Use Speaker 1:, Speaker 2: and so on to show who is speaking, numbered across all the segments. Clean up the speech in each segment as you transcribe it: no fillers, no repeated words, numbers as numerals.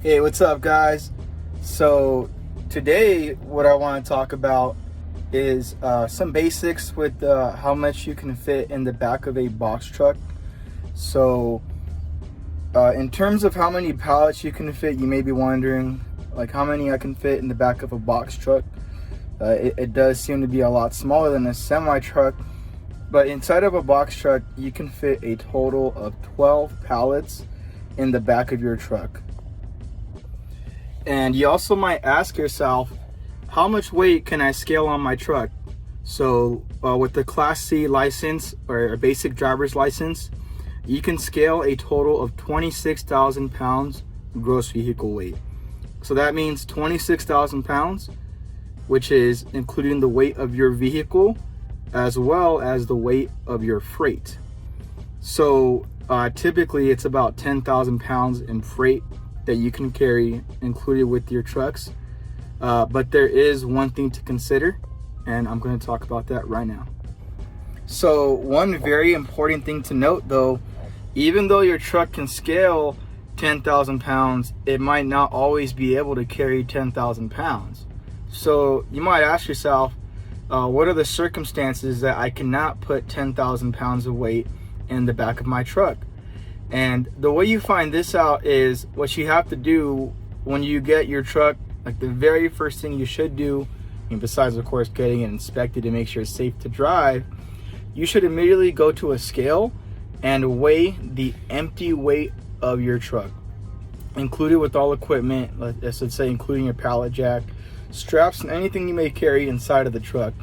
Speaker 1: Hey, what's up, guys? So today what I want to talk about is some basics with how much you can fit in the back of a box truck. So in terms of how many pallets you can fit, you may be wondering like how many I can fit in the back of a box truck. It does seem to be a lot smaller than a semi truck, but inside of a box truck you can fit a total of 12 pallets in the back of your truck. And you also might ask yourself, how much weight can I scale on my truck? So with the Class C license or a basic driver's license, you can scale a total of 26,000 pounds gross vehicle weight. So that means 26,000 pounds, which is including the weight of your vehicle as well as the weight of your freight. So typically it's about 10,000 pounds in freight that you can carry included with your trucks. But there is one thing to consider, and I'm going to talk about that right now. So one very important thing to note though, even though your truck can scale 10,000 pounds, it might not always be able to carry 10,000 pounds. So you might ask yourself, what are the circumstances that I cannot put 10,000 pounds of weight in the back of my truck? And the way you find this out is what you have to do when you get your truck. Like the very first thing you should do, and besides of course getting it inspected to make sure it's safe to drive, you should immediately go to a scale and weigh the empty weight of your truck, included with all equipment, let's say including your pallet jack, straps, and anything you may carry inside of the truck.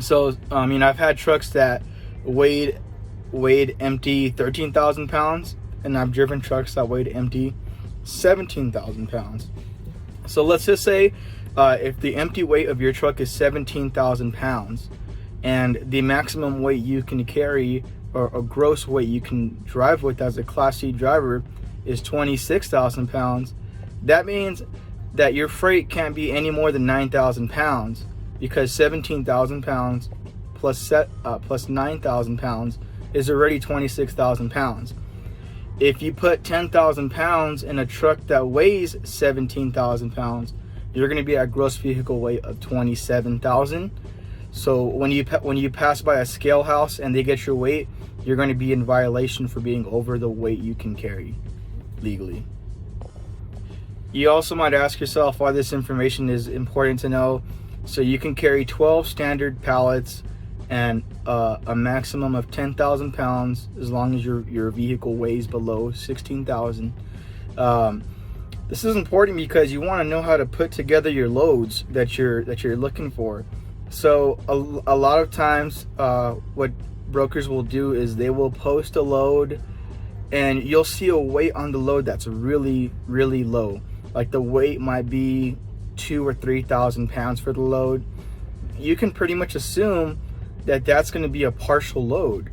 Speaker 1: So I've had trucks that weighed empty 13,000 pounds, and I've driven trucks that weighed empty 17,000 pounds. So let's just say if the empty weight of your truck is 17,000 pounds and the maximum weight you can carry or gross weight you can drive with as a Class C driver is 26,000 pounds, that means that your freight can't be any more than 9,000 pounds, because 17,000 pounds plus 9,000 pounds is already 26,000 pounds. If you put 10,000 pounds in a truck that weighs 17,000 pounds, you're going to be at gross vehicle weight of 27,000. So when you pass by a scale house and they get your weight, you're going to be in violation for being over the weight you can carry legally. You also might ask yourself why this information is important to know. So you can carry 12 standard pallets and a maximum of 10,000 pounds as long as your vehicle weighs below 16,000. This is important because you want to know how to put together your loads that you're looking for. So a lot of times what brokers will do is they will post a load and you'll see a weight on the load that's really, really low. Like the weight might be 2,000 or 3,000 pounds for the load. You can pretty much assume that that's going to be a partial load.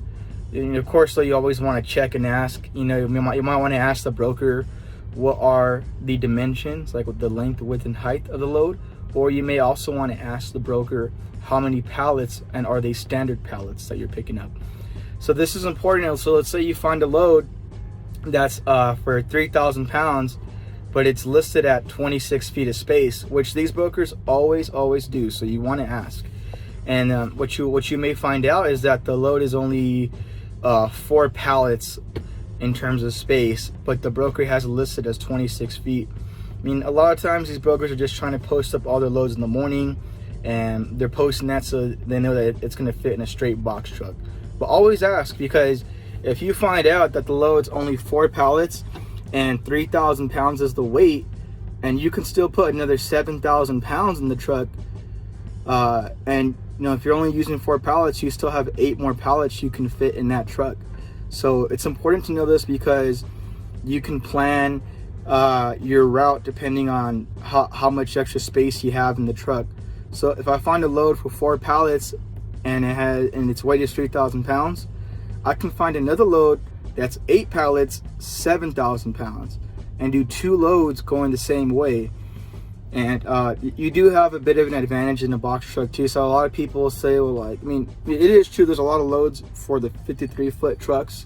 Speaker 1: And of course, so you always want to check and ask. You might want to ask the broker what are the dimensions, like with the length, width, and height of the load. Or you may also want to ask the broker how many pallets and are they standard pallets that you're picking up. So this is important. So let's say you find a load that's for 3,000 pounds, but it's listed at 26 feet of space, which these brokers always do. So you want to ask. And what you may find out is that the load is only 4 pallets in terms of space, but the broker has it listed as 26 feet. I mean, a lot of times these brokers are just trying to post up all their loads in the morning, and they're posting that so they know that it's going to fit in a straight box truck. But always ask, because if you find out that the load's only 4 pallets and 3,000 pounds is the weight, and you can still put another 7,000 pounds in the truck, and if you're only using 4 pallets, you still have 8 more pallets you can fit in that truck. So it's important to know this because you can plan your route depending on how much extra space you have in the truck. So if I find a load for 4 pallets and its weight is 3,000 pounds, I can find another load that's 8 pallets, 7,000 pounds, and do 2 loads going the same way. And you do have a bit of an advantage in a box truck too. So a lot of people say, well, like, I mean, it is true, there's a lot of loads for the 53-foot trucks,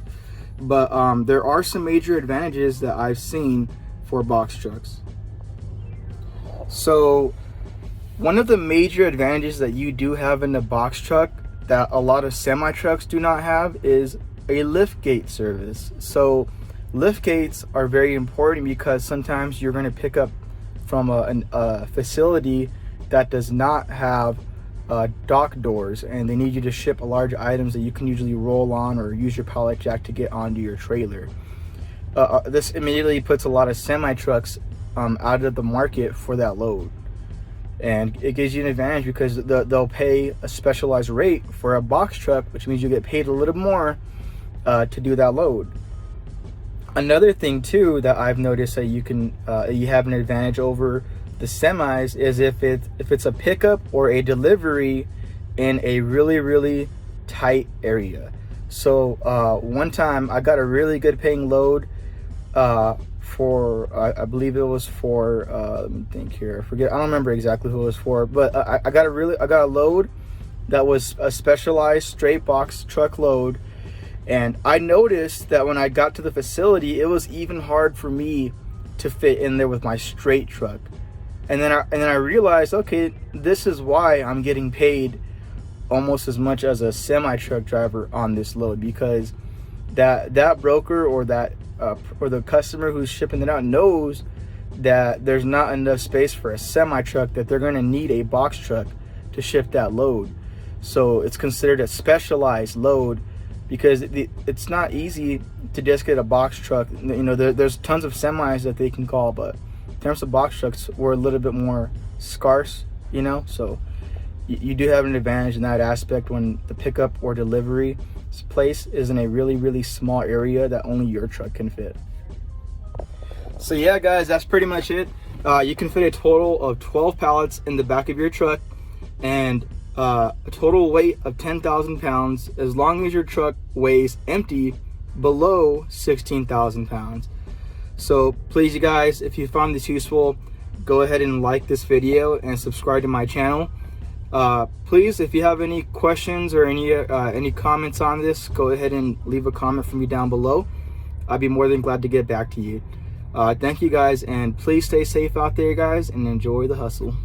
Speaker 1: but there are some major advantages that I've seen for box trucks. So one of the major advantages that you do have in the box truck that a lot of semi trucks do not have is a lift gate service. So lift gates are very important because sometimes you're going to pick up from a facility that does not have dock doors, and they need you to ship large items that you can usually roll on or use your pallet jack to get onto your trailer. This immediately puts a lot of semi trucks out of the market for that load, and it gives you an advantage because they'll pay a specialized rate for a box truck, which means you get paid a little more to do that load. Another thing too that I've noticed that you have an advantage over the semis is if it's a pickup or a delivery in a really tight area. So one time I got a really good paying load for I believe it was for let me think here, I don't remember exactly who it was for, but I got a load that was a specialized straight box truck load. And I noticed that when I got to the facility, it was even hard for me to fit in there with my straight truck. And then I realized, okay, this is why I'm getting paid almost as much as a semi truck driver on this load, because that broker or or the customer who's shipping it out knows that there's not enough space for a semi truck, that they're going to need a box truck to ship that load. So it's considered a specialized load, because it's not easy to just get a box truck. You know, there's tons of semis that they can call, but in terms of box trucks, we're a little bit more scarce, you know. So you do have an advantage in that aspect when the pickup or delivery place is in a really small area that only your truck can fit. So yeah, guys, that's pretty much it. You can fit a total of 12 pallets in the back of your truck, and a total weight of 10,000 pounds as long as your truck weighs empty below 16,000 pounds. So please, you guys, if you found this useful, go ahead and like this video and subscribe to my channel. Please, if you have any questions or any comments on this, go ahead and leave a comment for me down below. I'd be more than glad to get back to you. Thank you guys, and please stay safe out there, guys, and enjoy the hustle.